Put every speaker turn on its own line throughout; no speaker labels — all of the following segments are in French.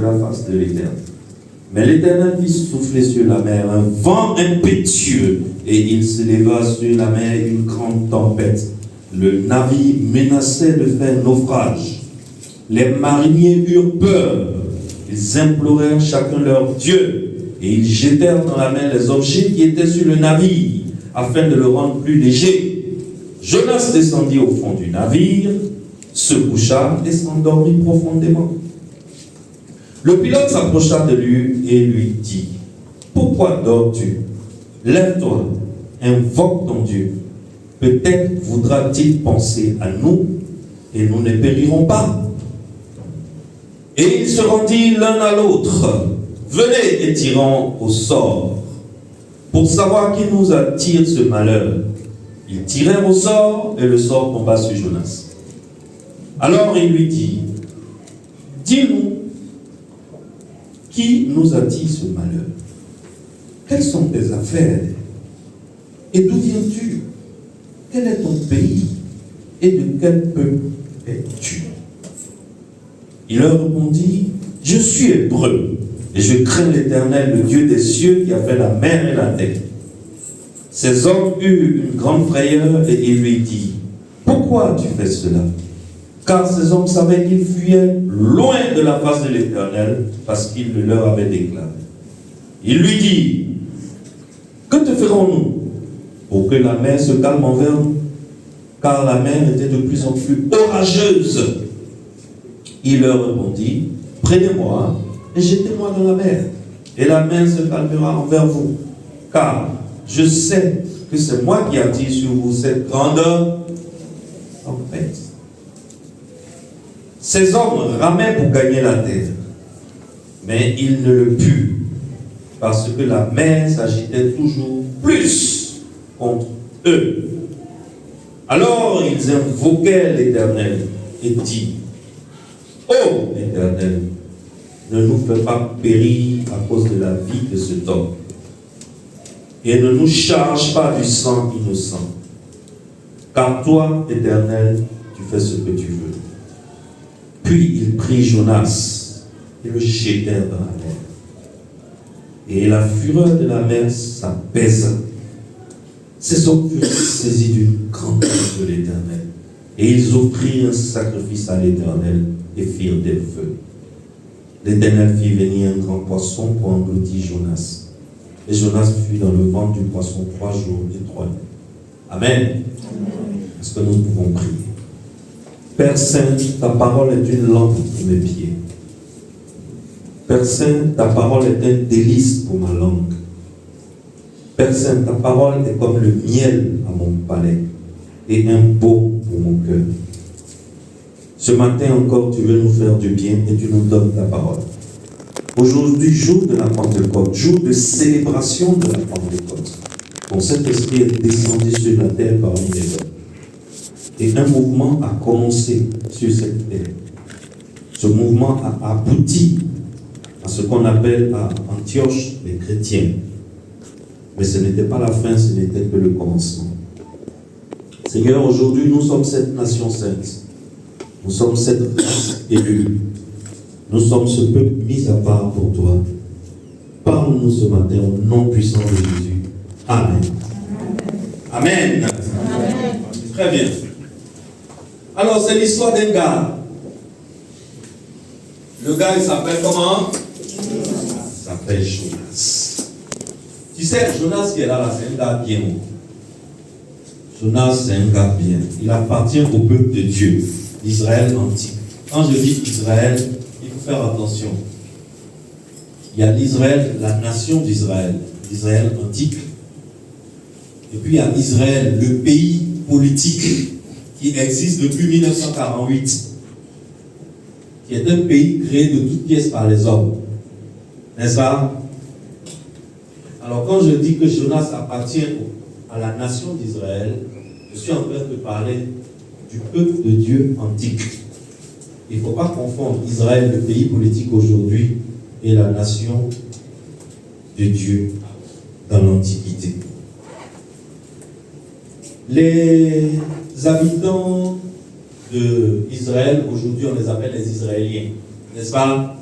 la face de l'Éternel. Mais l'Éternel fit souffler sur la mer un vent impétueux, et il se leva sur la mer une grande tempête. Le navire menaçait de faire naufrage. Les mariniers eurent peur. Ils implorèrent chacun leur Dieu, et ils jetèrent dans la mer les objets qui étaient sur le navire, afin de le rendre plus léger. Jonas descendit au fond du navire, se coucha et s'endormit profondément. Le pilote s'approcha de lui et lui dit: pourquoi dors-tu? Lève-toi, invoque ton Dieu. Peut-être voudra-t-il penser à nous et nous ne périrons pas. Et ils se rendirent l'un à l'autre. Venez et tirons au sort, pour savoir qui nous attire ce malheur. Ils tirèrent au sort et le sort tomba sur Jonas. Alors il lui dit: dis-nous, qui nous attire ce malheur? Quelles sont tes affaires? Et d'où viens-tu? Quel est ton pays? Et de quel peuple es-tu? Il leur répondit: je suis hébreu, et je crains l'Éternel, le Dieu des cieux, qui a fait la mer et la terre. Ces hommes eurent une grande frayeur, et il lui dit: pourquoi tu fais cela? Car ces hommes savaient qu'ils fuyaient loin de la face de l'Éternel, parce qu'il le leur avait déclaré. Il lui dit: que te ferons-nous pour que la mer se calme envers nous? Car la mer était de plus en plus orageuse. Il leur répondit: prenez-moi et jetez-moi dans la mer, et la mer se calmera envers vous. Car je sais que c'est moi qui attire sur vous cette grande tempête. Ces hommes ramaient pour gagner la terre, mais ils ne le purent, parce que la mer s'agitait toujours plus contre eux. Alors ils invoquaient l'Éternel et dirent: ô Éternel, ne nous fais pas périr à cause de la vie de cet homme, et ne nous charge pas du sang innocent, car toi, Éternel, tu fais ce que tu veux. Puis ils prirent Jonas et le jetèrent dans la mer. Et la fureur de la mer s'apaisa. Ces hommes furent saisis d'une grande crainte de l'Éternel. Et ils offrirent un sacrifice à l'Éternel et firent des feux. L'Éternel fit venir un grand poisson pour engloutir Jonas. Et Jonas fut dans le ventre du poisson 3 jours et 3 nuits. Amen. Est-ce que nous pouvons prier? Père Saint, ta parole est une lampe pour mes pieds. Père Saint, ta parole est un délice pour ma langue. Père Saint, ta parole est comme le miel à mon palais et un baume pour mon cœur. Ce matin encore, tu veux nous faire du bien et tu nous donnes ta parole. Aujourd'hui, jour de la Pentecôte, jour de célébration de la Pentecôte, ton Saint-Esprit est descendu sur la terre parmi les hommes. Et un mouvement a commencé sur cette terre. Ce mouvement a abouti à ce qu'on appelle à Antioche les chrétiens. Mais ce n'était pas la fin, ce n'était que le commencement. Seigneur, aujourd'hui, nous sommes cette nation sainte. Nous sommes cette race élue. Nous sommes ce peuple mis à part pour toi. Parle-nous ce matin au nom puissant de Jésus. Amen. Amen. Amen. Très bien. Alors, c'est l'histoire d'un gars. Le gars, il s'appelle comment? Il s'appelle Jonas. Tu sais, Jonas qui est là, c'est un gars bien. Jonas, c'est un gars bien. Il appartient au peuple de Dieu, l'Israël antique. Quand je dis Israël, il faut faire attention. Il y a l'Israël, la nation d'Israël, l'Israël antique. Et puis il y a Israël, le pays politique qui existe depuis 1948, qui est un pays créé de toutes pièces par les hommes. N'est-ce pas? Alors quand je dis que Jonas appartient à la nation d'Israël, je suis en train de parler du peuple de Dieu antique. Il ne faut pas confondre Israël, le pays politique aujourd'hui, et la nation de Dieu dans l'Antiquité. Les habitants d'Israël, aujourd'hui, on les appelle les Israéliens. N'est-ce pas?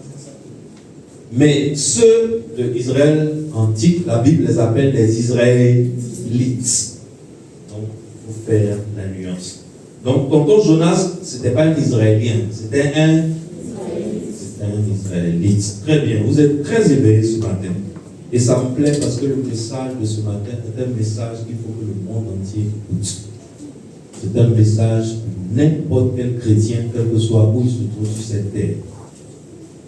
Mais ceux de Israël antique, la Bible les appelle les Israélites. Donc, il faut faire la nuance. Donc, tonton Jonas, ce n'était pas un Israélien, c'était un Israélite. Très bien, vous êtes très éveillés ce matin. Et ça me plaît parce que le message de ce matin est un message qu'il faut que le monde entier écoute. C'est un message pour n'importe quel chrétien, quel que soit où il se trouve sur cette terre.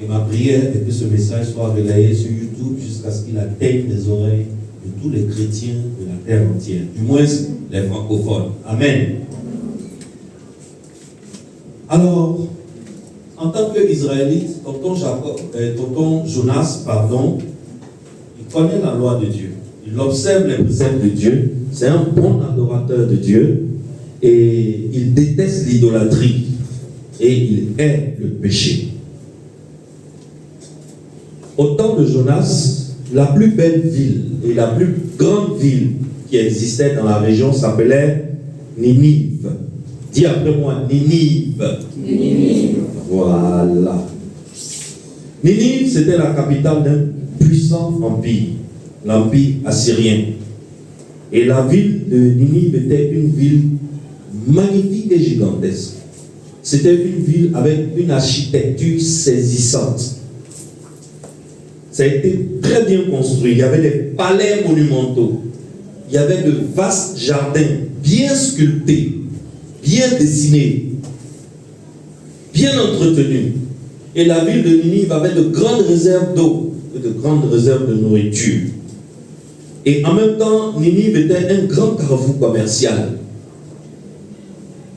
Et ma prière est que ce message soit relayé sur YouTube jusqu'à ce qu'il atteigne les oreilles de tous les chrétiens de la terre entière, du moins les francophones. Amen. Alors, en tant qu'Israélite, tonton Jonas, il connaît la loi de Dieu. Il observe les préceptes de Dieu. C'est un bon adorateur de Dieu. Et il déteste l'idolâtrie. Et il hait le péché. Au temps de Jonas, la plus belle ville et la plus grande ville qui existait dans la région s'appelait Ninive. Dis après moi, Ninive. Ninive. Voilà. Ninive, c'était la capitale d'un puissant empire, l'empire assyrien. Et la ville de Ninive était une ville magnifique et gigantesque. C'était une ville avec une architecture saisissante. Ça a été très bien construit. Il y avait des palais monumentaux. Il y avait de vastes jardins bien sculptés, bien dessinés, bien entretenus. Et la ville de Ninive avait de grandes réserves d'eau et de grandes réserves de nourriture. Et en même temps, Ninive était un grand carrefour commercial.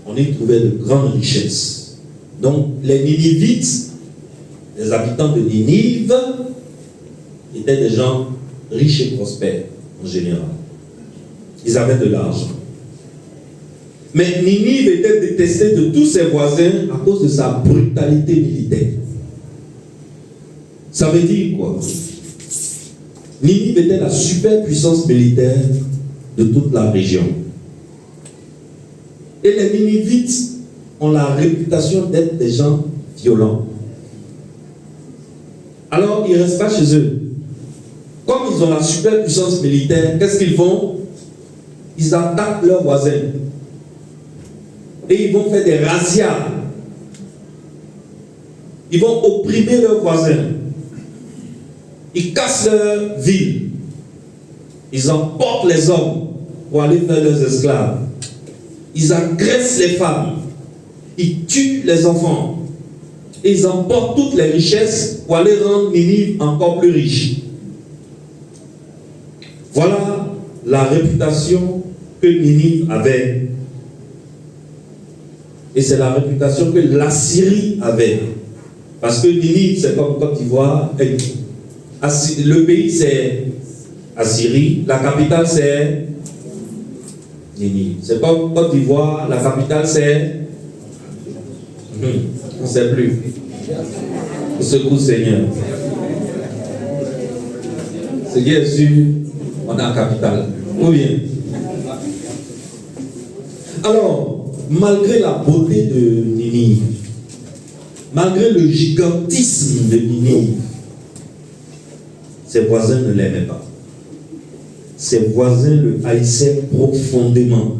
On y trouvait de grandes richesses. Donc, les Ninivites, les habitants de Ninive, étaient des gens riches et prospères en général. Ils avaient de l'argent. Mais Ninive était détesté de tous ses voisins à cause de sa brutalité militaire. Ça veut dire quoi? Ninive était la superpuissance militaire de toute la région. Et les Ninivites ont la réputation d'être des gens violents. Alors, ils ne restent pas chez eux. Comme ils ont la superpuissance militaire, qu'est-ce qu'ils font? Ils attaquent leurs voisins. Et ils vont faire des razzias. Ils vont opprimer leurs voisins. Ils cassent leur ville. Ils emportent les hommes pour aller faire leurs esclaves. Ils agressent les femmes. Ils tuent les enfants. Et ils emportent toutes les richesses pour aller rendre Ninive encore plus riche. Voilà la réputation que Ninive avait. Et c'est la réputation que l'Assyrie avait. Parce que Ninive, c'est comme Côte d'Ivoire. Le pays, c'est Assyrie. La capitale, c'est Ninive. C'est comme Côte d'Ivoire. La capitale, c'est... On ne sait plus. Secoue, Seigneur. Seigneur est sûr, on est en capitale. Ou bien. Alors, malgré la beauté de Ninive, malgré le gigantisme de Ninive, ses voisins ne l'aimaient pas. Ses voisins le haïssaient profondément.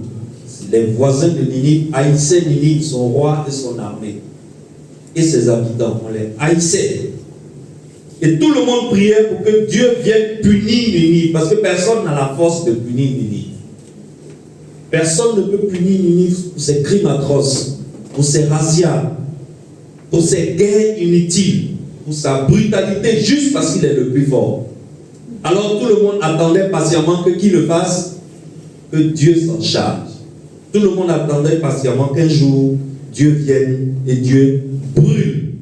Les voisins de Ninive haïssaient Ninive, son roi et son armée. Et ses habitants, on les haïssait. Et tout le monde priait pour que Dieu vienne punir Ninive, parce que personne n'a la force de punir Ninive. Personne ne peut punir Ninive pour ses crimes atroces, pour ses razzias, pour ses guerres inutiles, pour sa brutalité, juste parce qu'il est le plus fort. Alors tout le monde attendait patiemment que qui le fasse? Que Dieu s'en charge. Tout le monde attendait patiemment qu'un jour, Dieu vienne et Dieu brûle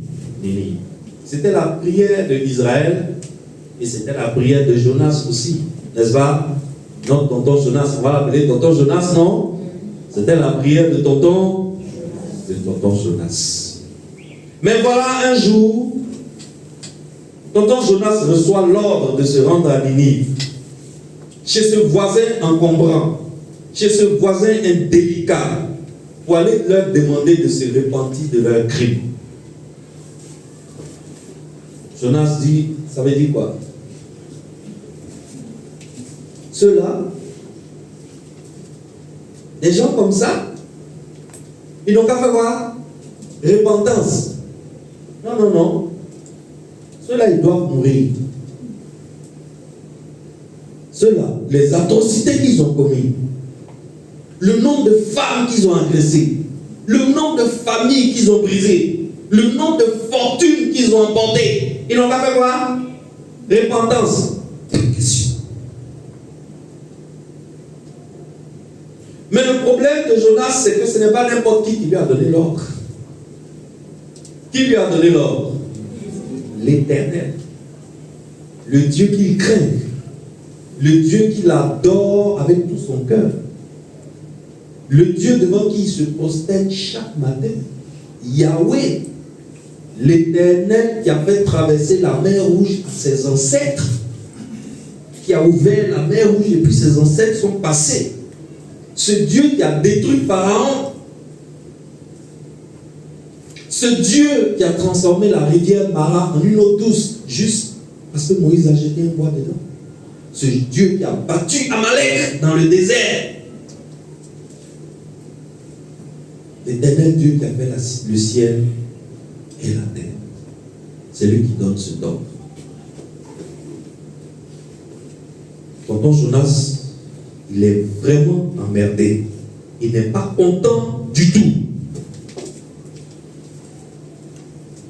Ninive. C'était la prière de Israël et c'était la prière de Jonas aussi, n'est-ce pas? Non, tonton Jonas, on va l'appeler tonton Jonas, non? C'était la prière de tonton Jonas. Mais voilà, un jour, tonton Jonas reçoit l'ordre de se rendre à Ninive, chez ce voisin encombrant, chez ce voisin indélicat, pour aller leur demander de se repentir de leurs crimes. Jonas dit,
ça veut dire quoi? Ceux-là, des gens comme ça, ils n'ont qu'à faire quoi? Repentance. Non, non, non. Ceux-là, ils doivent mourir. Ceux-là, les atrocités qu'ils ont commises, le nombre de femmes qu'ils ont agressées, le nombre de familles qu'ils ont brisées, le nombre de fortunes qu'ils ont emportées, ils n'ont pas fait quoi? Repentance. Mais le problème de Jonas, c'est que ce n'est pas n'importe qui lui a donné l'ordre. Qui lui a donné l'ordre? L'Éternel. Le Dieu qu'il craint. Le Dieu qu'il adore avec tout son cœur. Le Dieu devant qui il se prosterne chaque matin. Yahweh. L'Éternel qui a fait traverser la mer Rouge à ses ancêtres. Qui a ouvert la mer Rouge et puis ses ancêtres sont passés. Ce Dieu qui a détruit Pharaon. Ce Dieu qui a transformé la rivière Mara en une eau douce, juste parce que Moïse a jeté un bois dedans. Ce Dieu qui a battu Amalek dans le désert. L'Éternel Dieu qui a fait le ciel et la terre. C'est lui qui donne ce don. Tonton Jonas, il est vraiment emmerdé. Il n'est pas content du tout.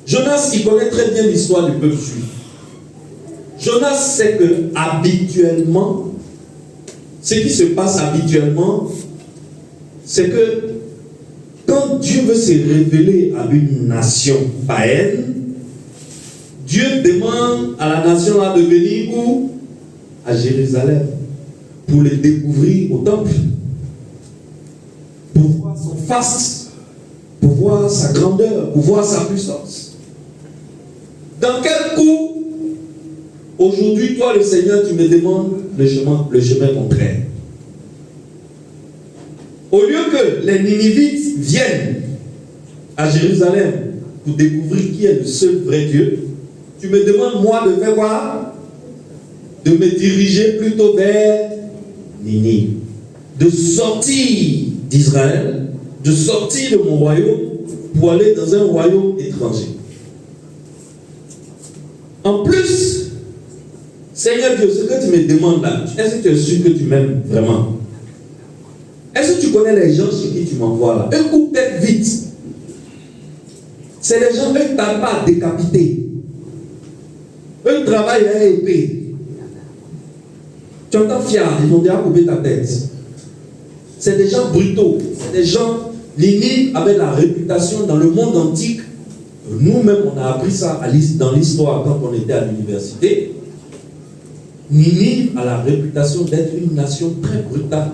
Jonas, il connaît très bien l'histoire du peuple juif. Jonas sait que habituellement, ce qui se passe habituellement, c'est que quand Dieu veut se révéler à une nation païenne, Dieu demande à la nation là de venir où? À Jérusalem, pour le découvrir au temple, pour voir son faste, pour voir sa grandeur, pour voir sa puissance. Dans quel coup, aujourd'hui, toi, le Seigneur, tu me demandes le chemin contraire? Au lieu que les Ninivites viennent à Jérusalem pour découvrir qui est le seul vrai Dieu, tu me demandes, moi, de faire quoi? De me diriger plutôt vers Ninive, de sortir d'Israël, de sortir de mon royaume pour aller dans un royaume étranger. En plus, Seigneur Dieu, ce que tu me demandes là, est-ce que tu es sûr que tu m'aimes vraiment? Est-ce que tu connais les gens sur qui tu m'envoies là? Un coup peut-être vite. C'est les gens, eux, qui n'arrivent pas à décapiter. Eux, ils travaillent à épée. Tu entends fier, ils vont déjà couper ta tête. C'est des gens brutaux. C'est des gens, Ninive avait la réputation dans le monde antique. Nous-mêmes, on a appris ça dans l'histoire quand on était à l'université. Ninive a la réputation d'être une nation très brutale.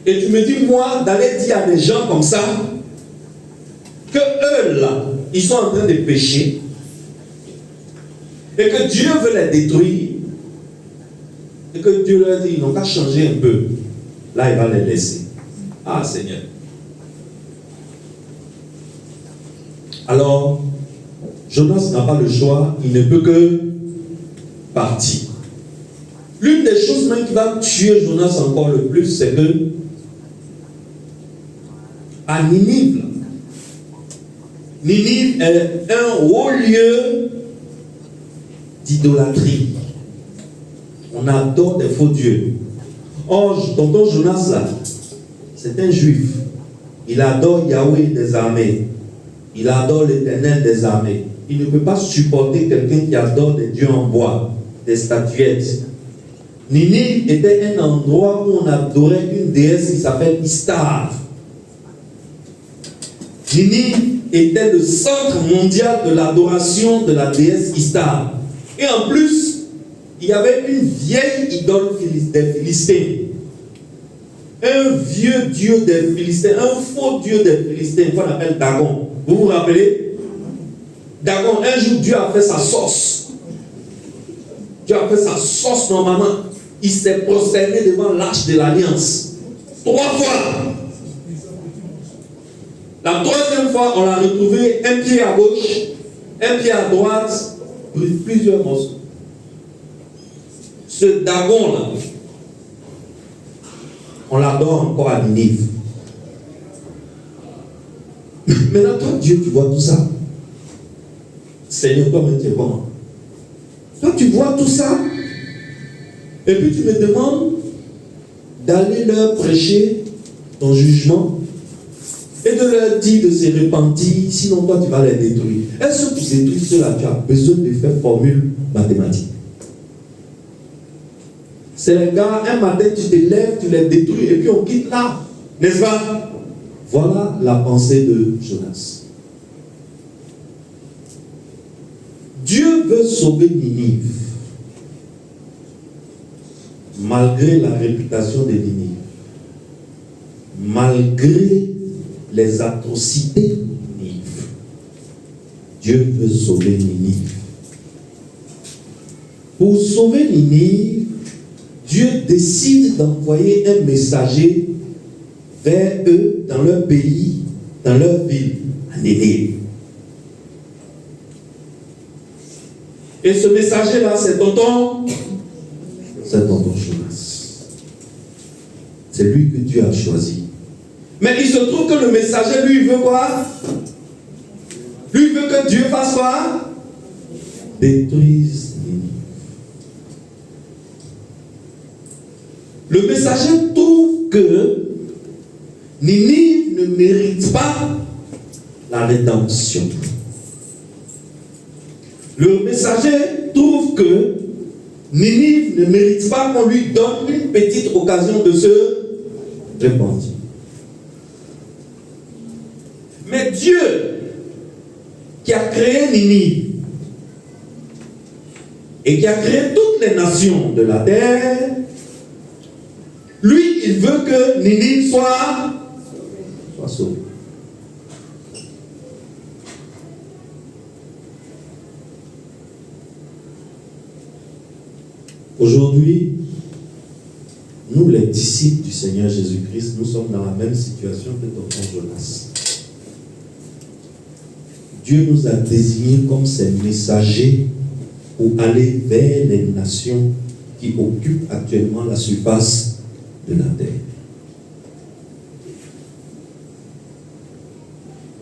Et tu me dis, moi, d'aller dire à des gens comme ça, que eux, là, ils sont en train de pécher, et que Dieu veut les détruire, et que Dieu leur dit, ils n'ont qu'à changer un peu. Là, il va les laisser. Ah, Seigneur. Alors, Jonas n'a pas le choix, il ne peut que partir. L'une des choses même qui va tuer Jonas encore le plus, c'est que à Ninive, Ninive est un haut lieu d'idolâtrie. On adore des faux dieux. Or, tonton Jonas là, c'est un juif. Il adore Yahweh des armées. Il adore l'Éternel des armées. Il ne peut pas supporter quelqu'un qui adore des dieux en bois, des statuettes. Ninive était un endroit où on adorait une déesse qui s'appelle Istar. Ninive était le centre mondial de l'adoration de la déesse Istar. Et en plus, il y avait une vieille idole des Philistins. Un vieux dieu des Philistins, un faux dieu des Philistins qu'on appelle Dagon. Vous vous rappelez? Dagon, un jour, Dieu a fait sa sauce. Dieu a fait sa sauce normalement. Il s'est prosterné devant l'arche de l'Alliance. 3 fois. La 3e fois, on l'a retrouvé un pied à gauche, un pied à droite, plusieurs morceaux. Ce Dagon-là, on l'adore encore à Ninive. Maintenant, toi, Dieu, tu vois tout ça. Seigneur, toi-même, tu es comment? Toi, tu vois tout ça. Et puis, tu me demandes d'aller leur prêcher ton jugement et de leur dire de se repentir, sinon toi, tu vas les détruire. Est-ce que tu détruis cela? Tu as besoin de faire formule mathématique. C'est les gars, un matin, tu te lèves, tu les détruis et puis on quitte là. N'est-ce pas? Voilà la pensée de Jonas. Dieu veut sauver Ninive, malgré la réputation de Ninive, malgré les atrocités de Ninive. Dieu veut sauver Ninive. Pour sauver Ninive, Dieu décide d'envoyer un messager vers eux, dans leur pays, dans leur ville, à Ninive. Et ce messager-là, c'est tonton Jonas. C'est lui que Dieu a choisi. Mais il se trouve que le messager, lui, veut quoi? Lui veut que Dieu fasse quoi? Détruise Ninive. Le messager trouve que Ninive ne mérite pas la rédemption. Le messager trouve que Ninive ne mérite pas qu'on lui donne une petite occasion de se repentir. Mais Dieu, qui a créé Ninive et qui a créé toutes les nations de la terre, lui, il veut que Ninive soit sauvée. Aujourd'hui, nous les disciples du Seigneur Jésus-Christ, nous sommes dans la même situation que tonton Jonas. Dieu nous a désignés comme ses messagers pour aller vers les nations qui occupent actuellement la surface de la terre.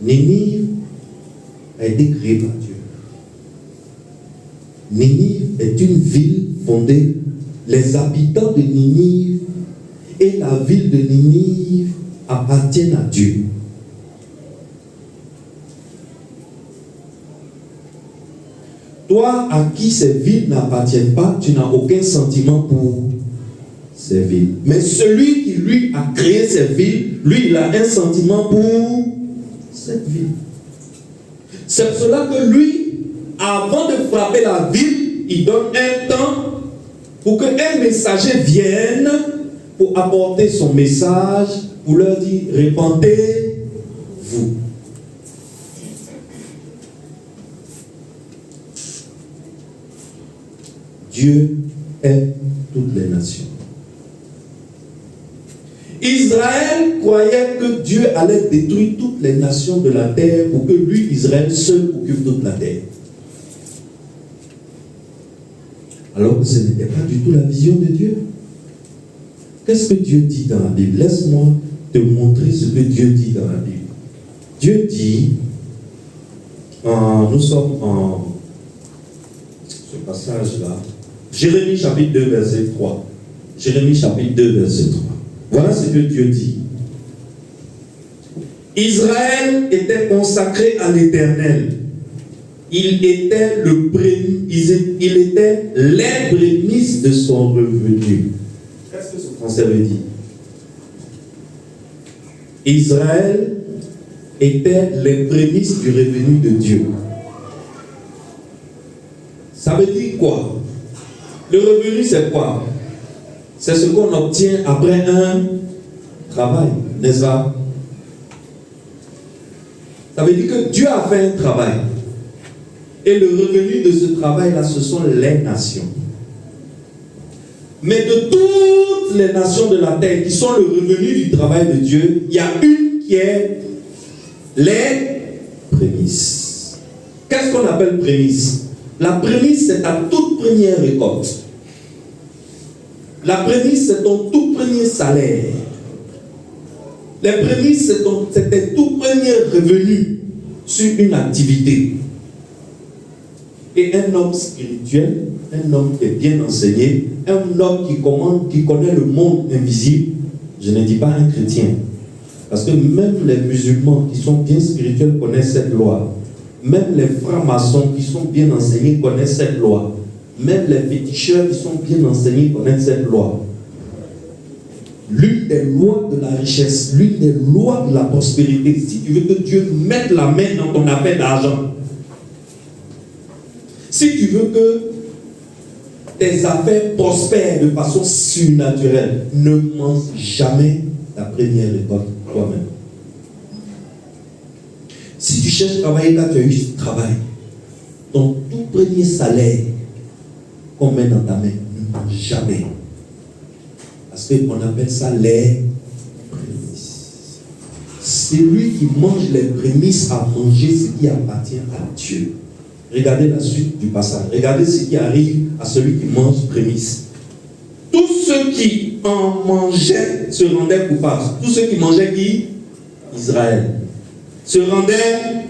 Ninive a été créée par Dieu. Ninive est une ville fondée. Les habitants de Ninive et la ville de Ninive appartiennent à Dieu. Toi, à qui ces villes n'appartiennent pas, tu n'as aucun sentiment pour ces villes. Mais celui qui, lui, a créé ces villes, lui, il a un sentiment pour cette ville. C'est pour cela que lui, avant de frapper la ville, il donne un temps pour qu'un messager vienne pour apporter son message, pour leur dire, répentez-vous. Dieu aime toutes les nations. Israël croyait que Dieu allait détruire toutes les nations de la terre pour que lui, Israël, seul occupe toute la terre. Alors que ce n'était pas du tout la vision de Dieu. Qu'est-ce que Dieu dit dans la Bible? Laisse-moi te montrer ce que Dieu dit dans la Bible. Dieu dit, nous sommes en ce passage-là, Jérémie chapitre 2, verset 3. Jérémie chapitre 2, verset 3. Voilà ce que Dieu dit. Israël était consacré à l'Éternel. Il était les prémices de son revenu. Qu'est-ce que ce français veut dire? Israël était les prémices du revenu de Dieu. Ça veut dire quoi? Le revenu, c'est quoi? C'est ce qu'on obtient après un travail, n'est-ce pas? Ça veut dire que Dieu a fait un travail. Et le revenu de ce travail-là, ce sont les nations. Mais de toutes les nations de la terre qui sont le revenu du travail de Dieu, il y a une qui est les prémices. Qu'est-ce qu'on appelle prémisse? La prémisse, c'est ta toute première récolte. La prémisse, c'est ton tout premier salaire. Les prémices, c'est tes tout premiers revenus sur une activité. Et un homme spirituel, un homme qui est bien enseigné, un homme qui connaît le monde invisible, je ne dis pas un chrétien, parce que même les musulmans qui sont bien spirituels connaissent cette loi. Même les francs-maçons qui sont bien enseignés connaissent cette loi. Même les féticheurs qui sont bien enseignés connaissent cette loi. L'une des lois de la richesse, l'une des lois de la prospérité, si tu veux que Dieu mette la main dans ton affaire d'argent, si tu veux que tes affaires prospèrent de façon surnaturelle, ne mange jamais ta première récolte toi-même. Si tu cherches à travailler quand tu as eu ce travail, ton tout premier salaire qu'on met dans ta main, ne mange jamais. Parce qu'on appelle ça les prémices. C'est lui qui mange les prémices à manger ce qui appartient à Dieu. Regardez la suite du passage. Regardez ce qui arrive à celui qui mange prémices. Tous ceux qui en mangeaient se rendaient coupables. Tous ceux qui mangeaient qui? Israël. Se rendaient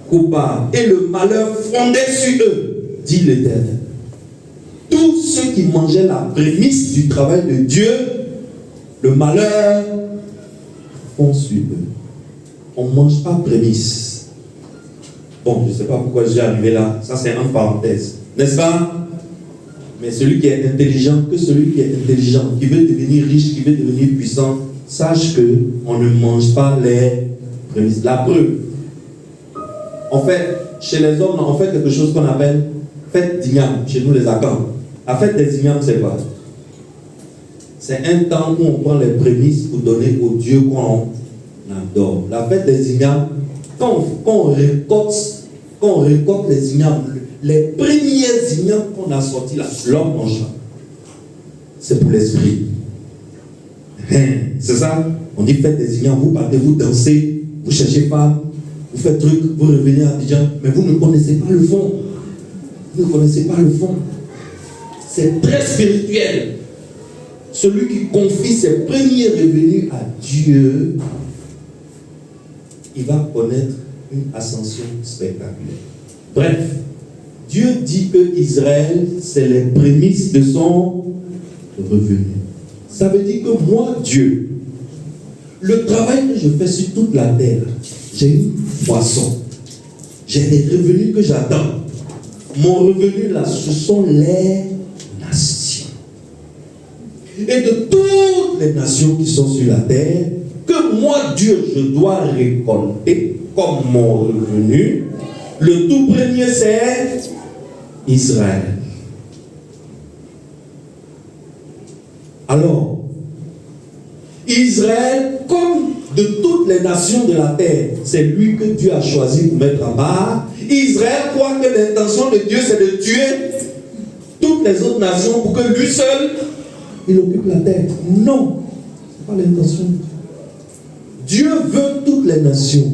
coupables. Et le malheur fondait sur eux, dit l'Éternel. Tous ceux qui mangeaient la prémisse du travail de Dieu, le malheur fond sur eux. On ne mange pas prémisse. Bon, je ne sais pas pourquoi je suis arrivé là. Ça, c'est en parenthèse. N'est-ce pas? Mais celui qui est intelligent, que celui qui est intelligent, qui veut devenir riche, qui veut devenir puissant, sache qu'on ne mange pas les prémices. La preuve. En fait, chez les hommes, on fait quelque chose qu'on appelle fête d'igname. Chez nous, les Akans. La fête des ignames, c'est quoi? C'est un temps où on prend les prémices pour donner au Dieu qu'on adore. La fête des ignames, quand on récolte les ignames, les premiers ignames qu'on a sortis là, l'homme mange là. C'est pour l'esprit. C'est ça? On dit fête des ignames, vous partez, vous dansez, vous cherchez femme, vous faites truc, vous revenez à Abidjan, mais vous ne connaissez pas le fond. Vous ne connaissez pas le fond. C'est très spirituel. Celui qui confie ses premiers revenus à Dieu, il va connaître une ascension spectaculaire. Bref, Dieu dit que Israël, c'est les prémices de son revenu. Ça veut dire que moi, Dieu, le travail que je fais sur toute la terre, j'ai une poisson, j'ai des revenus que j'attends. Mon revenu là, ce sont les nations. Et de toutes les nations qui sont sur la terre, que moi, Dieu, je dois récolter comme mon revenu, le tout premier, c'est Israël. Alors, Israël, comme de toutes les nations de la terre, c'est lui que Dieu a choisi pour mettre en bas. Israël croit que l'intention de Dieu, c'est de tuer toutes les autres nations pour que lui seul, il occupe la terre. Non, ce n'est pas l'intention de Dieu. Dieu veut toutes les nations.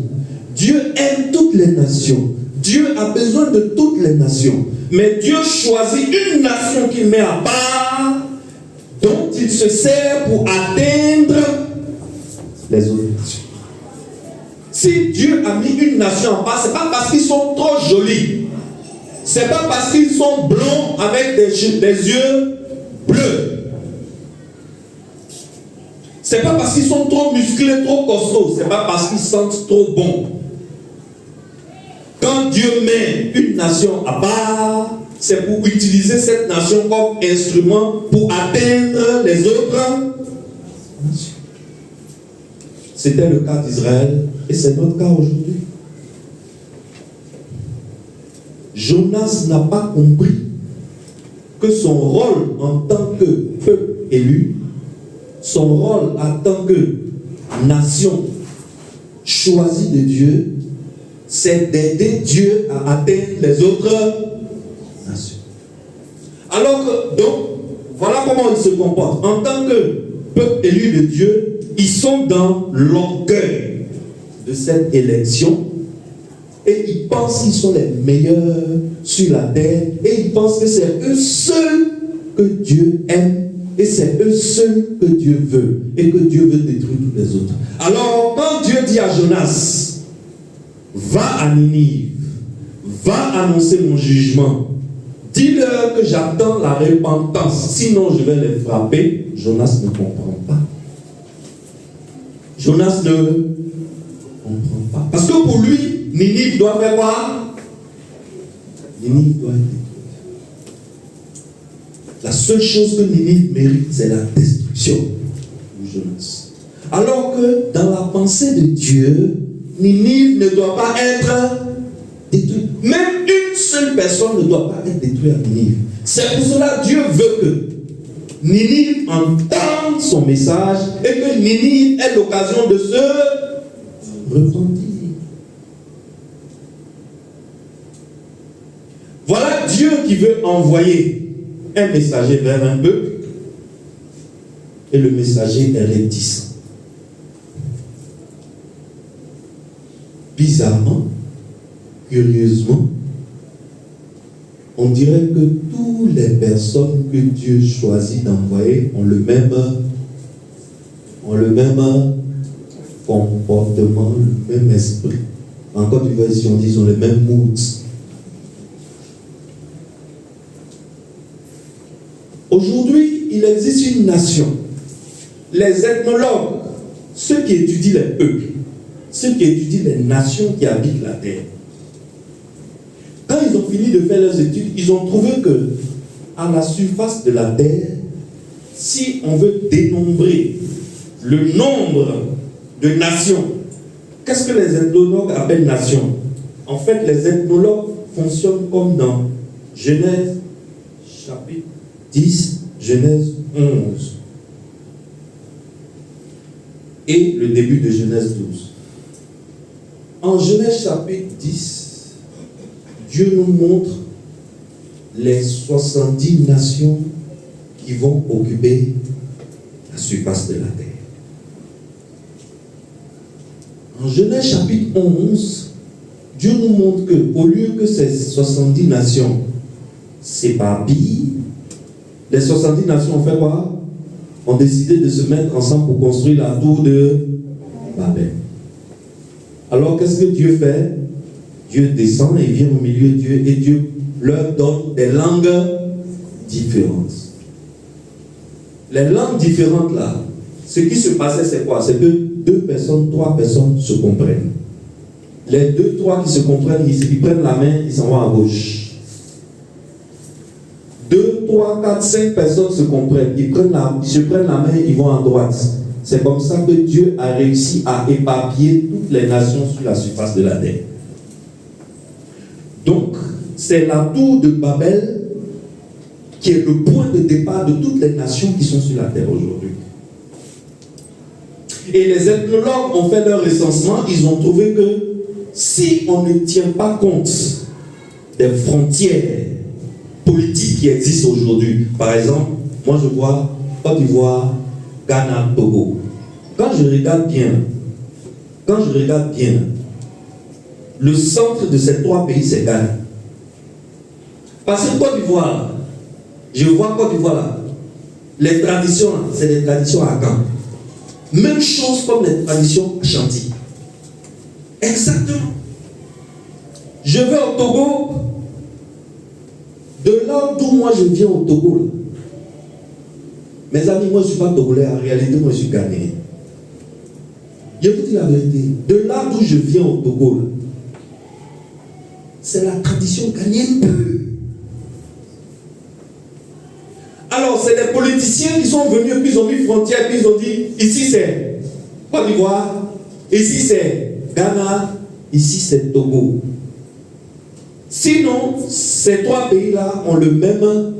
Dieu aime toutes les nations. Dieu a besoin de toutes les nations. Mais Dieu choisit une nation qu'il met à part, dont il se sert pour atteindre les autres nations. Si Dieu a mis une nation en part, ce n'est pas parce qu'ils sont trop jolis. Ce n'est pas parce qu'ils sont blonds avec des yeux bleus. Ce n'est pas parce qu'ils sont trop musclés, trop costauds. Ce n'est pas parce qu'ils sentent trop bons. Quand Dieu met une nation à part, c'est pour utiliser cette nation comme instrument pour atteindre les autres nations. C'était le cas d'Israël et c'est notre cas aujourd'hui. Jonas n'a pas compris que son rôle en tant que peuple élu, son rôle en tant que nation choisie de Dieu, c'est d'aider Dieu à atteindre les autres nations. Alors que, donc, voilà comment ils se comportent. En tant que peuple élu de Dieu, ils sont dans l'orgueil de cette élection et ils pensent qu'ils sont les meilleurs sur la terre et ils pensent que c'est eux seuls que Dieu aime et c'est eux seuls que Dieu veut et que Dieu veut détruire tous les autres. Alors quand Dieu dit à Jonas, va à Ninive, va annoncer mon jugement, dis-leur que j'attends la repentance, sinon je vais les frapper. Jonas ne comprend pas. Jonas ne comprend pas. Parce que pour lui, Ninive doit faire quoi? Ninive doit être détruite. La seule chose que Ninive mérite, c'est la destruction de Jonas. Alors que dans la pensée de Dieu, Ninive ne doit pas être détruite. Même une seule personne ne doit pas être détruite à Ninive. C'est pour cela que Dieu veut que Ninive entende son message et que Ninive ait l'occasion de se repentir. Voilà Dieu qui veut envoyer un messager vers un peuple et le messager est réticent. Bizarrement, curieusement, on dirait que toutes les personnes que Dieu choisit d'envoyer ont le même comportement, le même esprit. En Côte d'Ivoire, si on dit, ils ont le même mood. Aujourd'hui, il existe une nation. Les ethnologues, ceux qui étudient les peuples, ceux qui étudient les nations qui habitent la terre, quand ils ont fini de faire leurs études, ils ont trouvé que à la surface de la terre, si on veut dénombrer le nombre de nations, qu'est-ce que les ethnologues appellent nations? En fait, les ethnologues fonctionnent comme dans Genèse chapitre 10, Genèse 11 et le début de Genèse 12. En Genèse chapitre 10, Dieu nous montre les 70 nations qui vont occuper la surface de la terre. En Genèse chapitre 11, Dieu nous montre que au lieu que ces 70 nations s'éparpillent, les 70 nations ont fait quoi? Ont décidé de se mettre ensemble pour construire la tour de Babel. Alors qu'est-ce que Dieu fait? Dieu descend et vient au milieu d'eux et Dieu leur donne des langues différentes. Les langues différentes là, ce qui se passait c'est quoi? C'est que 2 personnes, 3 personnes se comprennent. Les 2, 3 qui se comprennent, ils prennent la main, ils s'en vont à gauche. 2, 3, 4, 5 personnes se comprennent, ils se prennent la main, ils vont à droite. C'est comme ça que Dieu a réussi à éparpiller toutes les nations sur la surface de la terre. Donc, c'est la tour de Babel qui est le point de départ de toutes les nations qui sont sur la terre aujourd'hui. Et les ethnologues ont fait leur recensement, ils ont trouvé que si on ne tient pas compte des frontières politiques qui existent aujourd'hui, par exemple, moi je vois Côte d'Ivoire, Ghana, Togo. Quand je regarde bien, le centre de ces 3 pays, c'est Ghana. Parce que Côte d'Ivoire, je vois Côte d'Ivoire là, les traditions, c'est des traditions à Caen. Même chose comme les traditions à Chantilly. Exactement. Je vais au Togo, de là d'où moi je viens au Togo. Là. Mes amis, moi je ne suis pas togolais, en réalité moi je suis ghanéen. Je vous dis la vérité, de là d'où je viens au Togo, là, c'est la tradition ghanéenne pure. Alors, c'est les politiciens qui sont venus, puis ils ont mis frontière, puis ils ont dit, ici c'est Côte d'Ivoire, ici c'est Ghana, ici c'est Togo. Sinon, ces 3 pays-là ont le même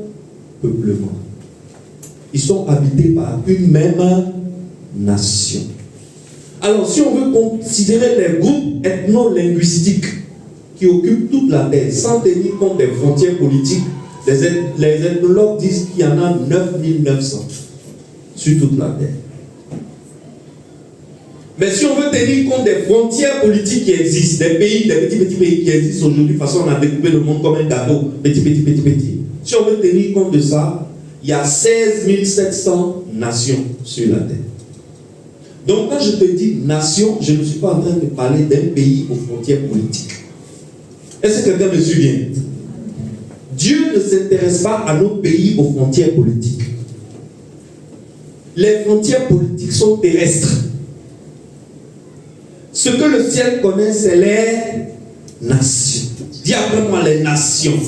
peuplement. Ils sont habités par une même nation. Alors, si on veut considérer les groupes ethno-linguistiques qui occupent toute la terre, sans tenir compte des frontières politiques, les ethnologues disent qu'il y en a 9900 sur toute la terre. Mais si on veut tenir compte des frontières politiques qui existent, des petits pays qui existent aujourd'hui, de toute façon on a découpé le monde comme un gâteau, petit. Si on veut tenir compte de ça, il y a 16 700 nations sur la terre. Donc quand je te dis nation, je ne suis pas en train de parler d'un pays aux frontières politiques. Est-ce que quelqu'un me suit bien? Dieu ne s'intéresse pas à nos pays aux frontières politiques. Les frontières politiques sont terrestres. Ce que le ciel connaît, c'est les nations. Dis après moi les nations.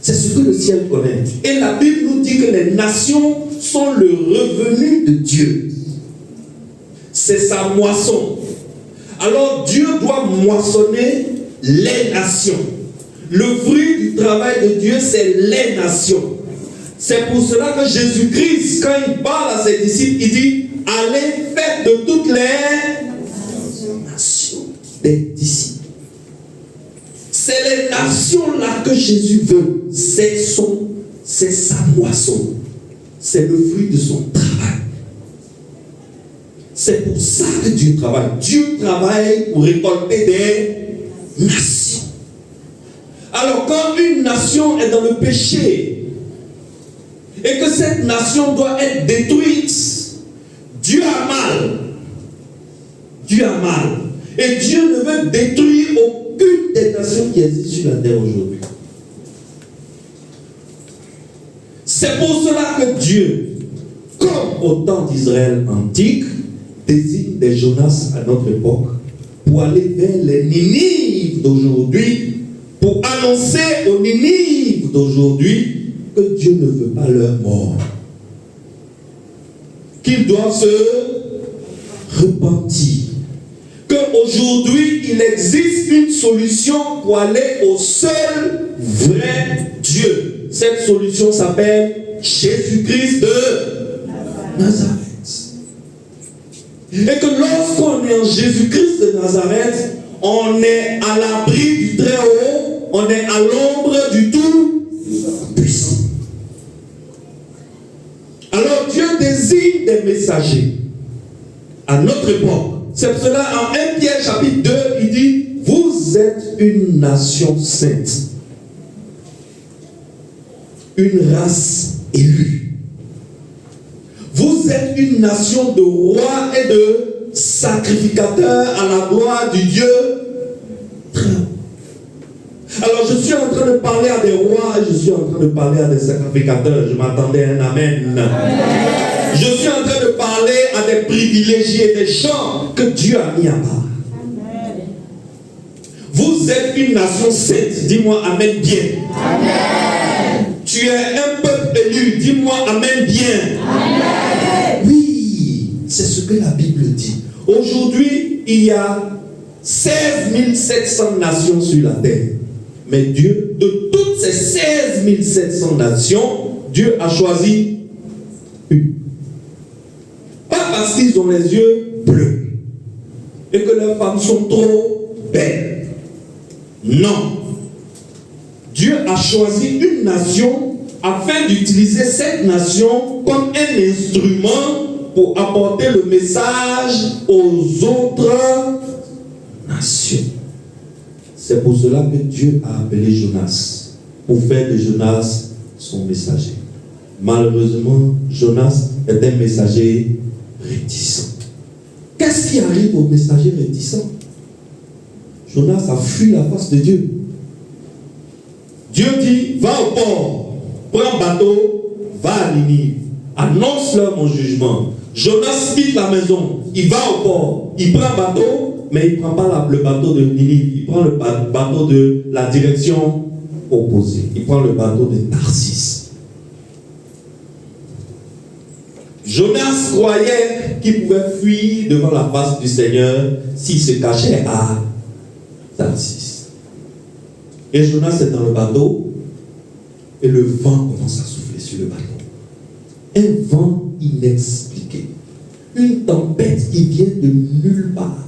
C'est ce que le ciel connaît. Et la Bible nous dit que les nations sont le revenu de Dieu. C'est sa moisson. Alors Dieu doit moissonner les nations. Le fruit du travail de Dieu, c'est les nations. C'est pour cela que Jésus-Christ, quand il parle à ses disciples, il dit, allez, faites de toutes les nations des disciples. C'est les nations-là que Jésus veut. C'est sa moisson. C'est le fruit de son travail. C'est pour ça que Dieu travaille. Dieu travaille pour récolter des nations. Alors quand une nation est dans le péché et que cette nation doit être détruite, Dieu a mal. Dieu a mal. Et Dieu ne veut détruire aucune des nations qui existent sur la terre aujourd'hui. C'est pour cela que Dieu, comme au temps d'Israël antique, désigne des Jonas à notre époque pour aller vers les Ninives d'aujourd'hui, pour annoncer aux Ninives d'aujourd'hui que Dieu ne veut pas leur mort. Qu'ils doivent se repentir. Qu'aujourd'hui, il existe une solution pour aller au seul vrai Dieu. Cette solution s'appelle Jésus-Christ de Nazareth. Et que lorsqu'on est en Jésus-Christ de Nazareth, on est à l'abri du Très-Haut, on est à l'ombre du Tout-Puissant. Alors Dieu désigne des messagers à notre époque. C'est pour cela en 1 Pierre chapitre 2, il dit, vous êtes une nation sainte, une race élue. Vous êtes une nation de rois et de sacrificateurs à la gloire du Dieu. Alors je suis en train de parler à des rois et je suis en train de parler à des sacrificateurs. Je m'attendais à un amen. Je suis en train de parler à des privilégiés, des gens que Dieu a mis à part. Vous êtes une nation sainte. Dis-moi amen bien. Amen. Tu es un peuple élu. Dis-moi amen bien. Amen. Oui, c'est ce que la Bible dit. Aujourd'hui, il y a 16 700 nations sur la terre. Mais Dieu, de toutes ces 16 700 nations, Dieu a choisi une. Pas parce qu'ils ont les yeux bleus et que leurs femmes sont trop belles. Non. Dieu a choisi une nation afin d'utiliser cette nation comme un instrument pour apporter le message aux autres nations. C'est pour cela que Dieu a appelé Jonas, pour faire de Jonas son messager. Malheureusement, Jonas est un messager réticent. Qu'est-ce qui arrive aux messagers réticents? Jonas a fui la face de Dieu. Dieu dit, va au port, prends un bateau, va à Ninive, annonce-leur mon jugement. Jonas quitte la maison, il va au port, il prend un bateau, mais il ne prend pas le bateau de Ninive, il prend le bateau de la direction opposée. Il prend le bateau de Tarsis. Jonas croyait qu'il pouvait fuir devant la face du Seigneur s'il se cachait à Tarsis. Et Jonas est dans le bateau et le vent commence à souffler sur le bateau. Un vent inexpliqué. Une tempête qui vient de nulle part.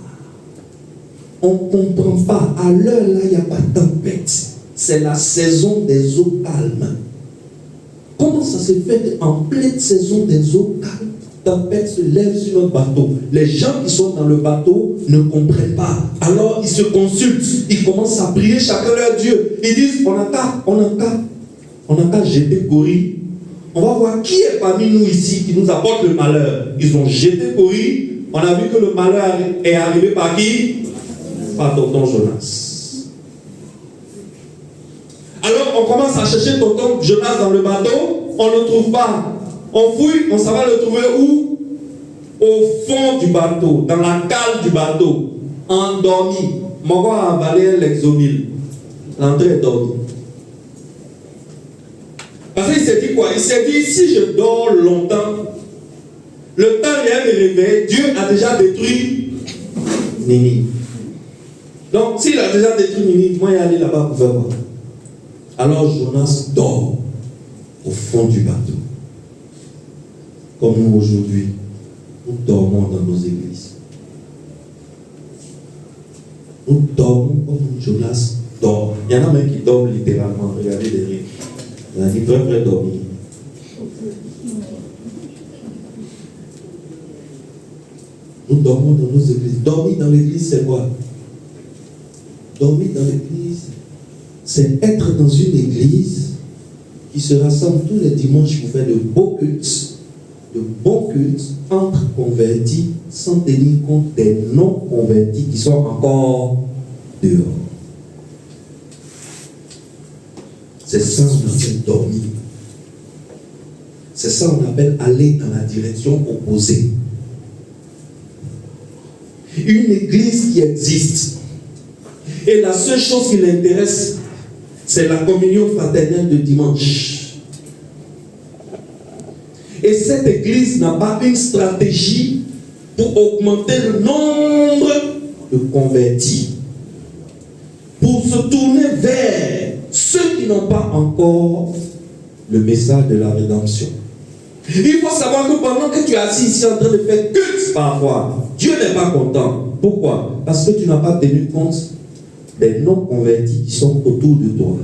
On ne comprend pas. À l'heure là, il n'y a pas de tempête. C'est la saison des eaux calmes. Comment ça se fait qu'en pleine saison des eaux calmes, tempête se lève sur notre bateau. Les gens qui sont dans le bateau ne comprennent pas. Alors ils se consultent. Ils commencent à prier chacun leur Dieu. Ils disent, on n'a qu'à jeter Cori. On va voir qui est parmi nous ici qui nous apporte le malheur. Ils ont jeté Cori. On a vu que le malheur est arrivé par qui? Par tonton Jonas. Alors on commence à chercher tonton Jonas dans le bateau. On ne le trouve pas. On fouille, on s'en va le trouver où? Au fond du bateau, dans la cale du bateau, endormi. Mon gars a avalé l'exomile. L'entrée est dormie. Parce qu'il s'est dit quoi? Il s'est dit, si je dors longtemps, le temps vient me réveiller, Dieu a déjà détruit Ninive. Donc, s'il a déjà détruit Ninive, moi, il est allé là-bas pour faire quoi? Alors, Jonas dort au fond du bateau. Comme nous aujourd'hui, nous dormons dans nos églises. Nous dormons comme Jonas dort. Il y en a même qui dorment littéralement. Regardez derrière. Ils peuvent dormir. Nous dormons dans nos églises. Dormir dans l'église, c'est quoi? Dormir dans l'église, c'est être dans une église qui se rassemble tous les dimanches pour faire de beaux cultes. De bons cultes entre convertis sans tenir compte des non-convertis qui sont encore dehors. C'est ça qu'on appelle dormir. C'est ça qu'on appelle aller dans la direction opposée. Une église qui existe et la seule chose qui l'intéresse, c'est la communion fraternelle de dimanche. Et cette église n'a pas une stratégie pour augmenter le nombre de convertis, pour se tourner vers ceux qui n'ont pas encore le message de la rédemption. Il faut savoir que pendant que tu es assis ici en train de faire culte parfois, Dieu n'est pas content. Pourquoi? Parce que tu n'as pas tenu compte des non-convertis qui sont autour de toi.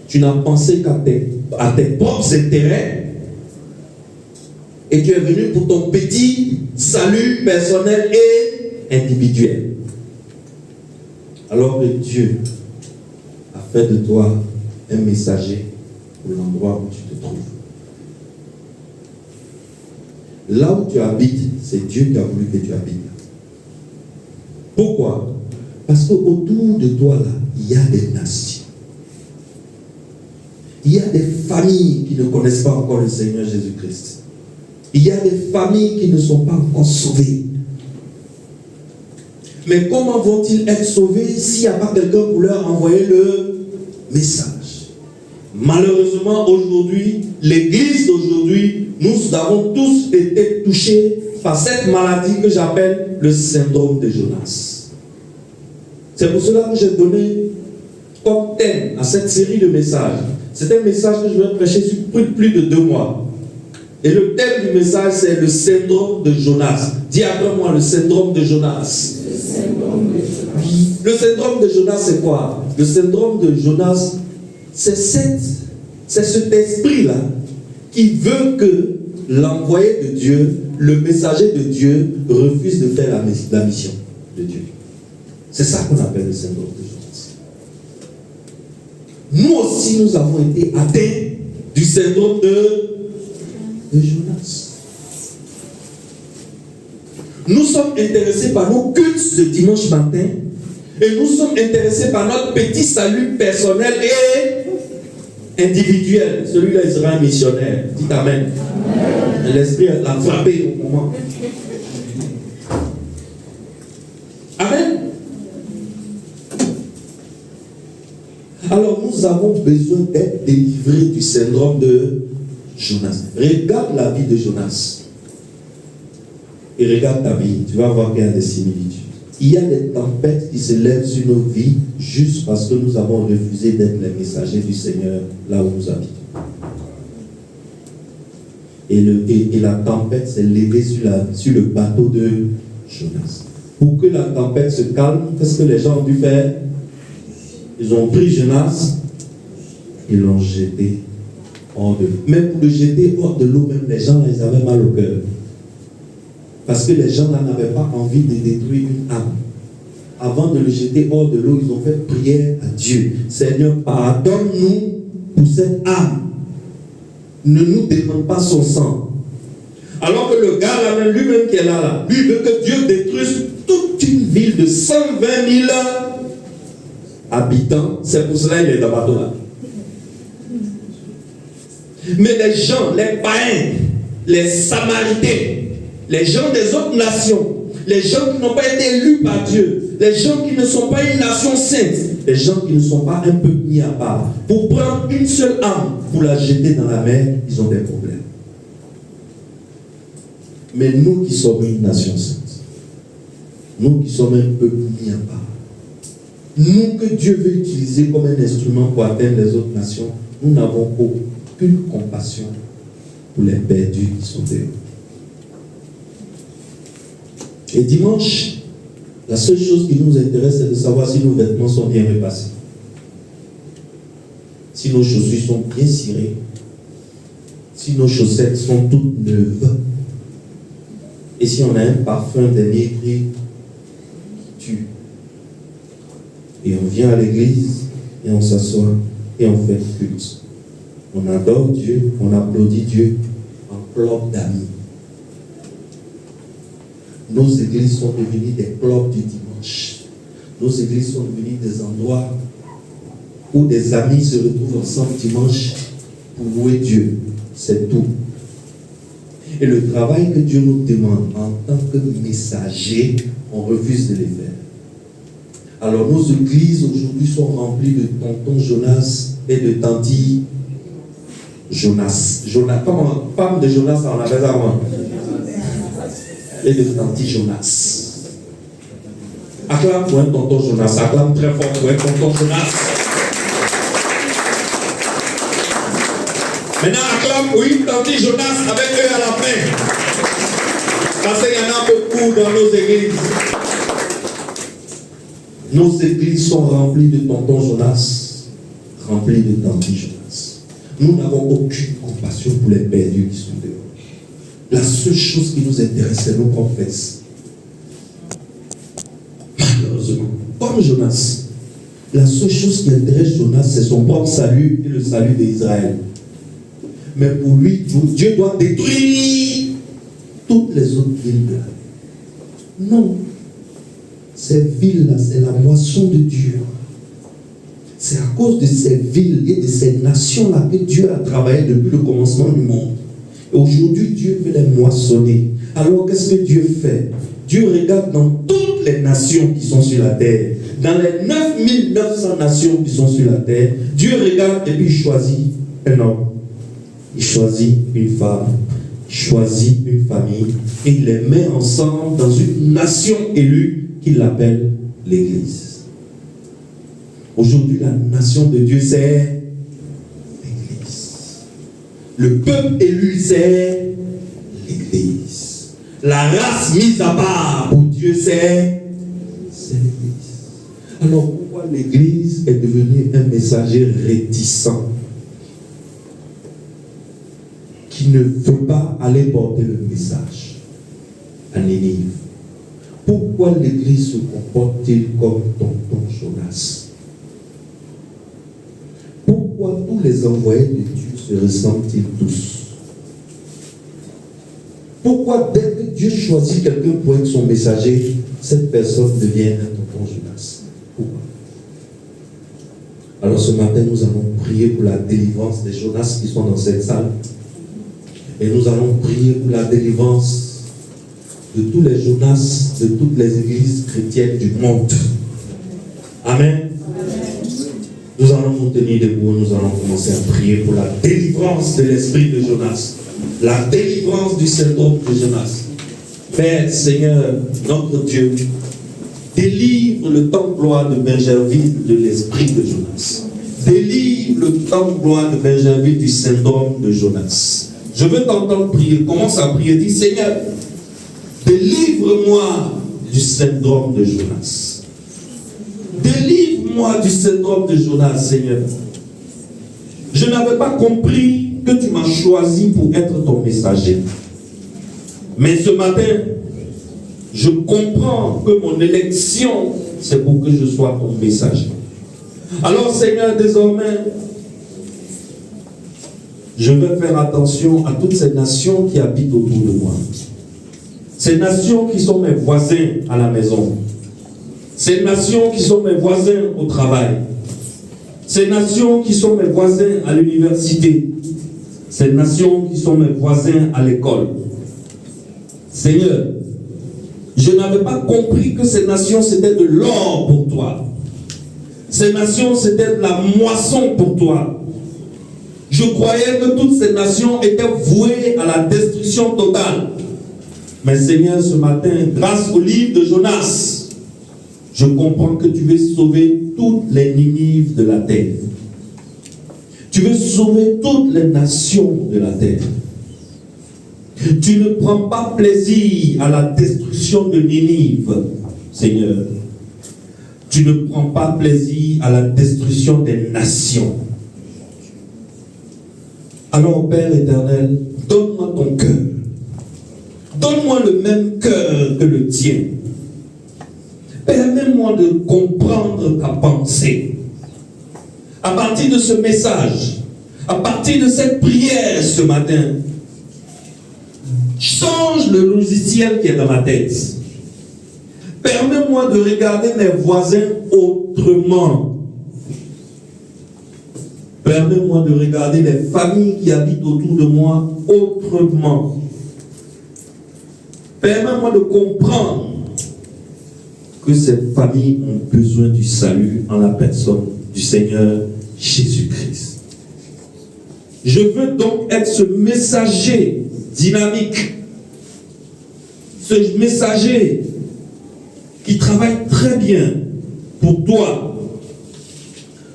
Tu n'as pensé qu'à tes propres intérêts et tu es venu pour ton petit salut personnel et individuel. Alors que Dieu a fait de toi un messager pour l'endroit où tu te trouves. Là où tu habites, c'est Dieu qui a voulu que tu habites. Pourquoi? Parce qu'autour de toi, là, il y a des nations. Il y a des familles qui ne connaissent pas encore le Seigneur Jésus-Christ. Il y a des familles qui ne sont pas encore sauvées. Mais comment vont-ils être sauvés s'il n'y a pas quelqu'un pour leur envoyer le message? Malheureusement, aujourd'hui, l'église d'aujourd'hui, nous avons tous été touchés par cette maladie que j'appelle le syndrome de Jonas. C'est pour cela que j'ai donné comme thème à cette série de messages. C'est un message que je vais prêcher sur plus de 2 mois. Et le thème du message, c'est le syndrome de Jonas. Dis après moi, le syndrome de Jonas. Le syndrome de Jonas, c'est quoi? Le syndrome de Jonas, c'est cet esprit-là qui veut que l'envoyé de Dieu, le messager de Dieu, refuse de faire la mission de Dieu. C'est ça qu'on appelle le syndrome de Jonas. Nous aussi, nous avons été atteints du syndrome de Jonas. Nous sommes intéressés par nos cultes de dimanche matin et nous sommes intéressés par notre petit salut personnel et individuel. Celui-là, il sera un missionnaire. Dites Amen. L'esprit l'a frappé au moment. Amen. Alors nous avons besoin d'être délivrés du syndrome de Jonas. Regarde la vie de Jonas. Et regarde ta vie. Tu vas voir qu'il y a des similitudes. Il y a des tempêtes qui se lèvent sur nos vies juste parce que nous avons refusé d'être les messagers du Seigneur là où nous habitons. Et la tempête s'est levée sur le bateau de Jonas. Pour que la tempête se calme, qu'est-ce que les gens ont dû faire? Ils ont pris Jonas, ils l'ont jeté hors de l'eau. Mais pour le jeter hors de l'eau, même les gens là, ils avaient mal au cœur. Parce que les gens là n'avaient pas envie de détruire une âme. Avant de le jeter hors de l'eau, ils ont fait prière à Dieu. Seigneur, pardonne-nous pour cette âme. Ne nous demande pas son sang. Alors que le gars là, même lui-même qui est là, lui veut que Dieu détruise toute une ville de 120 000 habitants. C'est pour cela qu'il est dans le bateau là. Mais les gens, les païens, les samaritains, les gens des autres nations, les gens qui n'ont pas été élus par Dieu, les gens qui ne sont pas une nation sainte, les gens qui ne sont pas un peu mis à part, pour prendre une seule âme, pour la jeter dans la mer, ils ont des problèmes. Mais nous qui sommes une nation sainte, nous qui sommes un peu mis à part, nous que Dieu veut utiliser comme un instrument pour atteindre les autres nations, nous n'avons aucune compassion pour les perdus qui sont dehors. Et dimanche, la seule chose qui nous intéresse, c'est de savoir si nos vêtements sont bien repassés, si nos chaussures sont bien cirées, si nos chaussettes sont toutes neuves, et si on a un parfum dernier cri qui tue. Et on vient à l'église, et on s'assoit, et on fait le culte. On adore Dieu, on applaudit Dieu en club d'amis. Nos églises sont devenues des clubs du dimanche. Nos églises sont devenues des endroits où des amis se retrouvent ensemble dimanche pour louer Dieu. C'est tout. Et le travail que Dieu nous demande en tant que messager, on refuse de les faire. Alors nos églises aujourd'hui sont remplies de tontons Jonas et de tantilles Jonas. Comment femme de Jonas, on appelle ça avant. Et de tantilles Jonas. Acclame pour un tonton Jonas. Acclame très fort pour un tonton Jonas. Maintenant, acclame pour une tantille Jonas avec eux à la fin. Parce qu'il y en a beaucoup dans nos églises. Nos églises sont remplies de tontons Jonas, remplies de tantilles Jonas. Nous n'avons aucune compassion pour les perdus qui sont dehors. La seule chose qui nous intéresse, c'est nos propres fesses. Malheureusement, comme Jonas, la seule chose qui intéresse Jonas, c'est son propre salut et le salut d'Israël. Mais pour lui, Dieu doit détruire toutes les autres villes de la terre. Non. Ces villes-là, c'est la moisson de Dieu. C'est à cause de ces villes et de ces nations-là que Dieu a travaillé depuis le commencement du monde. Et aujourd'hui, Dieu veut les moissonner. Alors, qu'est-ce que Dieu fait? Dieu regarde dans toutes les nations qui sont sur la terre. Dans les 9900 nations qui sont sur la terre, Dieu regarde et puis il choisit un homme. Il choisit une femme. Il choisit une famille. Et il les met ensemble dans une nation élue qu'il appelle l'Église. Aujourd'hui, la nation de Dieu, c'est l'Église. Le peuple élu, c'est l'Église. La race mise à part pour Dieu, c'est l'Église. Alors, pourquoi l'Église est devenue un messager réticent qui ne veut pas aller porter le message à Nénive? Pourquoi l'Église se comporte-t-il comme tonton Jonas? Pourquoi tous les envoyés de Dieu se ressemblent-ils tous? Pourquoi dès que Dieu choisit quelqu'un pour être son messager, cette personne devient un tonton Jonas? Pourquoi? Alors ce matin, nous allons prier pour la délivrance des Jonas qui sont dans cette salle. Et nous allons prier pour la délivrance de tous les Jonas, de toutes les églises chrétiennes du monde. Amen. Nous allons nous tenir debout, nous allons commencer à prier pour la délivrance de l'esprit de Jonas, la délivrance du syndrome de Jonas. Père, Seigneur, notre Dieu, délivre le temple-gloire de Benjerville de l'esprit de Jonas. Délivre le temple-gloire de Benjerville du syndrome de Jonas. Je veux t'entendre prier. Commence à prier. Dis, Seigneur, délivre-moi du syndrome de Jonas. Délivre-moi du syndrome de Jonas, Seigneur. Je n'avais pas compris que tu m'as choisi pour être ton messager. Mais ce matin, je comprends que mon élection, c'est pour que je sois ton messager. Alors Seigneur, désormais, je vais faire attention à toutes ces nations qui habitent autour de moi. Ces nations qui sont mes voisins à la maison. Ces nations qui sont mes voisins au travail. Ces nations qui sont mes voisins à l'université. Ces nations qui sont mes voisins à l'école. Seigneur, je n'avais pas compris que ces nations c'était de l'or pour toi. Ces nations c'était de la moisson pour toi. Je croyais que toutes ces nations étaient vouées à la destruction totale. Mais Seigneur, ce matin, grâce au livre de Jonas, je comprends que tu veux sauver toutes les Ninives de la terre. Tu veux sauver toutes les nations de la terre. Tu ne prends pas plaisir à la destruction de Ninive, Seigneur. Tu ne prends pas plaisir à la destruction des nations. Alors, Père éternel, donne-moi ton cœur. Donne-moi le même cœur que le tien. Permets-moi de comprendre ta pensée. À partir de ce message, à partir de cette prière ce matin, change le logiciel qui est dans ma tête. Permets-moi de regarder mes voisins autrement. Permets-moi de regarder les familles qui habitent autour de moi autrement. Permets-moi de comprendre que ces familles ont besoin du salut en la personne du Seigneur Jésus-Christ. Je veux donc être ce messager dynamique, ce messager qui travaille très bien pour toi.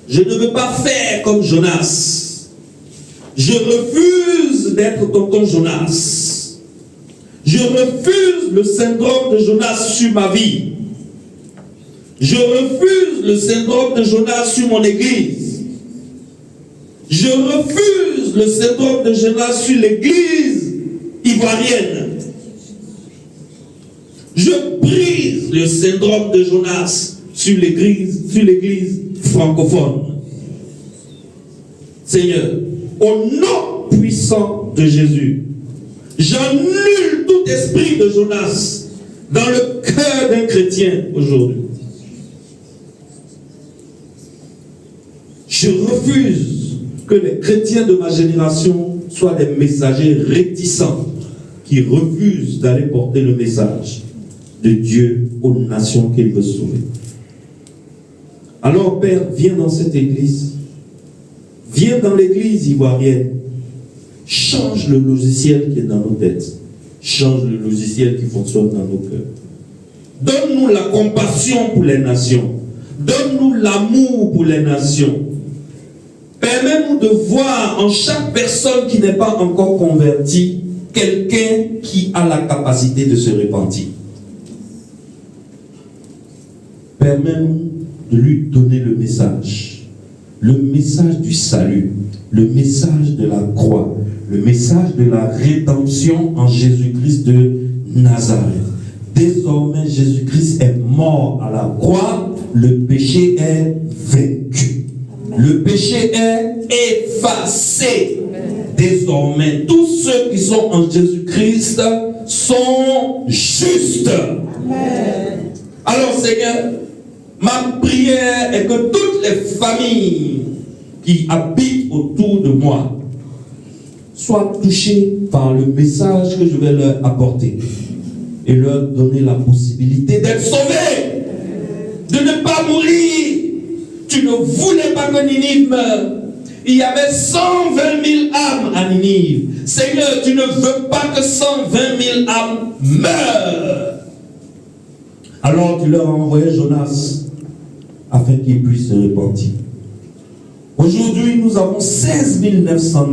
Je ne veux pas faire comme Jonas. Je refuse d'être tonton Jonas. Je refuse le syndrome de Jonas sur ma vie. Je refuse le syndrome de Jonas sur mon église. Je refuse le syndrome de Jonas sur l'église ivoirienne. Je brise le syndrome de Jonas sur l'église francophone. Seigneur, au nom puissant de Jésus, j'annule tout esprit de Jonas dans le cœur d'un chrétien aujourd'hui. Je refuse que les chrétiens de ma génération soient des messagers réticents qui refusent d'aller porter le message de Dieu aux nations qu'il veut sauver. Alors, Père, viens dans cette église. Viens dans l'église ivoirienne. Change le logiciel qui est dans nos têtes. Change le logiciel qui fonctionne dans nos cœurs. Donne-nous la compassion pour les nations. Donne-nous l'amour pour les nations. Permets-nous de voir en chaque personne qui n'est pas encore convertie quelqu'un qui a la capacité de se repentir. Permets-nous de lui donner le message du salut, le message de la croix, le message de la rédemption en Jésus-Christ de Nazareth. Désormais, Jésus-Christ est mort à la croix, le péché est vaincu. Le péché est effacé. Désormais, tous ceux qui sont en Jésus-Christ sont justes. Alors, Seigneur, ma prière est que toutes les familles qui habitent autour de moi soient touchées par le message que je vais leur apporter et leur donner la possibilité d'être sauvés, de ne pas mourir. Tu ne voulais pas que Ninive meure. Il y avait 120 000 âmes à Ninive. Seigneur, tu ne veux pas que 120 000 âmes meurent. Alors tu leur as envoyé Jonas afin qu'ils puissent se repentir. Aujourd'hui, nous avons 16 700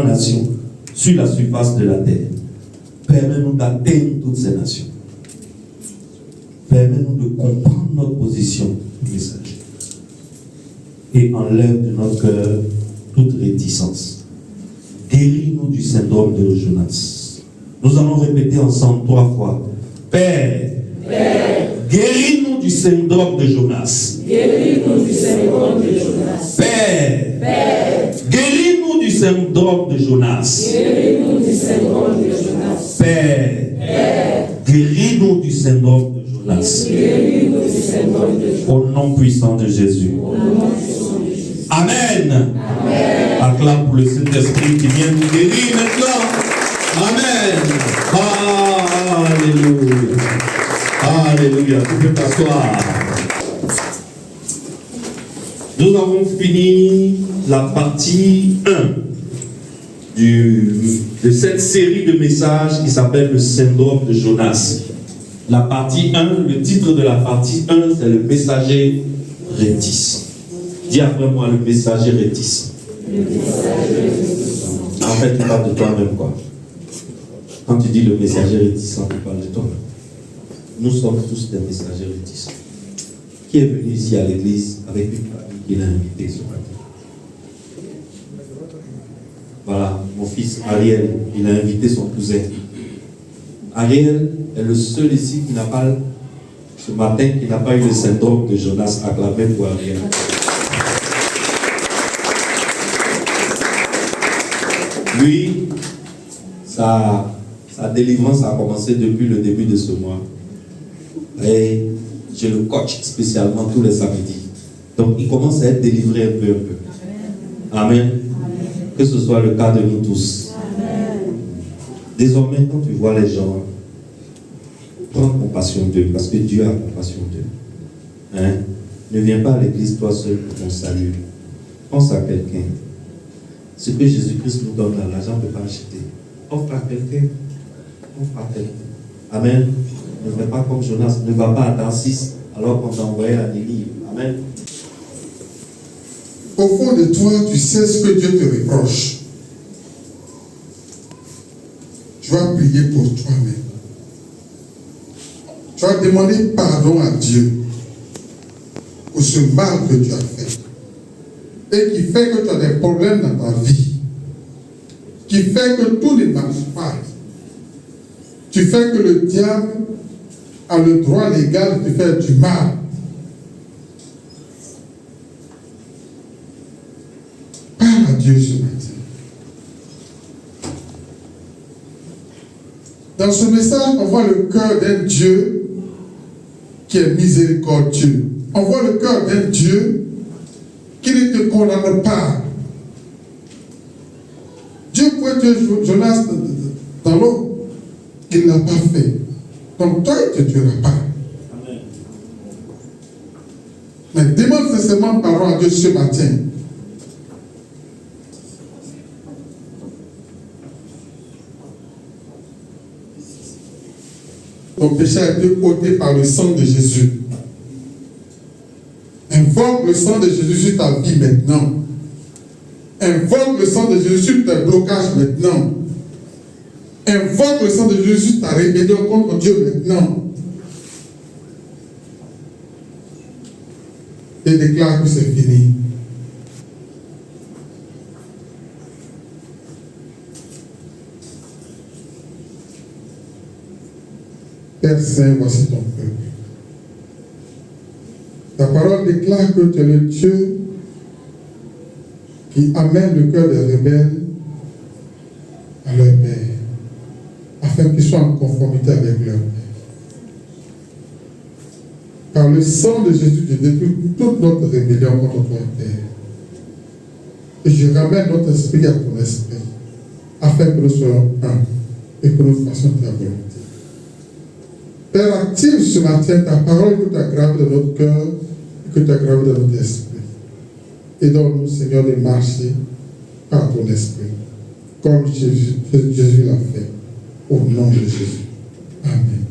nations sur la surface de la terre. Permets-nous d'atteindre toutes ces nations. Permets-nous de comprendre notre position du message. Et enlève de notre cœur toute réticence.
guéris-nous du syndrome de Jonas. Nous allons répéter ensemble 3 fois. Père, guéris-nous du syndrome de Jonas.
Guéris-nous du syndrome de Jonas.
Père, guéris-nous du syndrome de Jonas.
Guéris-nous du syndrome de Jonas.
Père, guéris-nous du syndrome de Jonas.
Guéris-nous du syndrome de Jonas.
Au nom puissant de Jésus. Amen. Acclame pour le Saint-Esprit qui vient nous guérir maintenant. Amen. Alléluia. Alléluia. Tu peux t'asseoir. Nous avons fini la partie 1 de cette série de messages qui s'appelle le syndrome de Jonas. La partie 1, le titre de la partie 1, c'est le messager réticent. Dis après moi, le messager réticent. En fait, tu parles de toi-même, quoi. Quand tu dis le messager réticent, tu parles de toi. Nous sommes tous des messagers réticents. Qui est venu ici à l'église avec une famille qu'il a invitée ce matin? Voilà, mon fils Ariel, il a invité son cousin. Ariel est le seul ici qui n'a pas, ce matin, qui n'a pas eu le syndrome de Jonas. Acclamé pour Ariel. Lui, sa délivrance a commencé depuis le début de ce mois. Et je le coach spécialement tous les samedis. Donc il commence à être délivré un peu. Amen. Que ce soit le cas de nous tous. Désormais, quand tu vois les gens, prends compassion d'eux, parce que Dieu a compassion d'eux. Hein? Ne viens pas à l'église toi seul pour ton salut. Pense à quelqu'un. Ce que Jésus-Christ nous donne là, l'argent ne peut pas acheter. Offre à quelqu'un. Offre à quelqu'un. Amen. Ne fais pas comme Jonas. Ne va pas à Tarsis alors qu'on t'a envoyé à Ninive. Amen.
Au fond de toi, tu sais ce que Dieu te reproche. Tu vas prier pour toi-même. Tu vas demander pardon à Dieu pour ce mal que tu as fait et qui fait que tu as des problèmes dans ta vie, qui fait que tout ne marche pas. Tu fais que le diable a le droit légal de te faire du mal. Parle à Dieu ce matin. Dans ce message, on voit le cœur d'un Dieu qui est miséricordieux. On voit le cœur d'un Dieu qui ne te condamne pas. Dieu pouvait tuer Jonas dans l'eau. Il ne l'a pas fait. Donc toi, il ne te tuera pas. Amen. Mais demande sincèrement pardon à Dieu ce matin. Ton péché a été ôté par le sang de Jésus. Invoque le sang de Jésus sur ta vie maintenant. Invoque le sang de Jésus sur tes blocages maintenant. Invoque le sang de Jésus sur ta rébellion contre Dieu maintenant. Et déclare que c'est fini. Père Saint, voici ton peuple. Ta parole déclare que tu es le Dieu qui amène le cœur des rebelles à leur Père, afin qu'ils soient en conformité avec leur Père. Par le sang de Jésus, tu détruis toute notre rébellion contre ton Père. Et je ramène notre esprit à ton esprit, afin que nous soyons un et que nous fassions ta volonté. Père, active ce matin ta parole que tu as gravée dans notre cœur et que tu as gravée dans notre esprit. Aidons-nous, Seigneur, de marcher par ton esprit, comme Jésus l'a fait, au nom de Jésus. Amen.